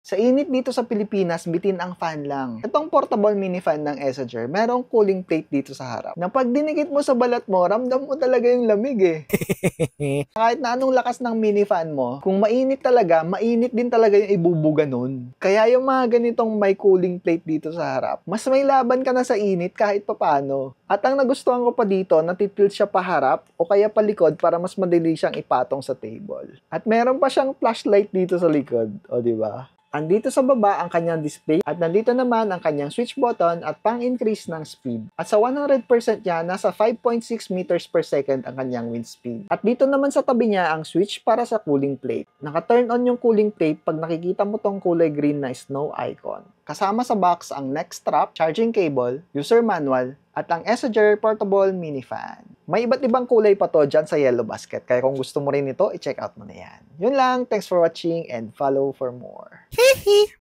Sa init dito sa Pilipinas, bitin ang fan lang. Itong portable mini fan ng Essager, merong cooling plate dito sa harap. Na pag dinikit mo sa balat mo, ramdam mo talaga yung lamig eh. Kahit na anong lakas ng mini fan mo, kung mainit talaga, mainit din talaga yung ibubuga nun. Kaya yung mga ganitong may cooling plate dito sa harap, mas may laban ka na sa init kahit papano. At ang nagustuhan ko pa dito, natitilt siya paharap o kaya palikod para mas madali siyang ipatong sa table. At meron pa siyang flashlight dito sa likod, o di ba? Andito sa baba ang kanyang display at nandito naman ang kanyang switch button at pang-increase ng speed. At sa 100% niya, nasa 5.6 meters per second ang kanyang wind speed. At dito naman sa tabi niya ang switch para sa cooling plate. Naka-turn on yung cooling plate pag nakikita mo tong kulay green na snow icon. Kasama sa box ang neck strap, charging cable, user manual, at ang Essager Portable Mini Fan. May iba't ibang kulay pa to dyan sa yellow basket, kaya kung gusto mo rin ito, i-check out mo na yan. Yun lang, thanks for watching and follow for more.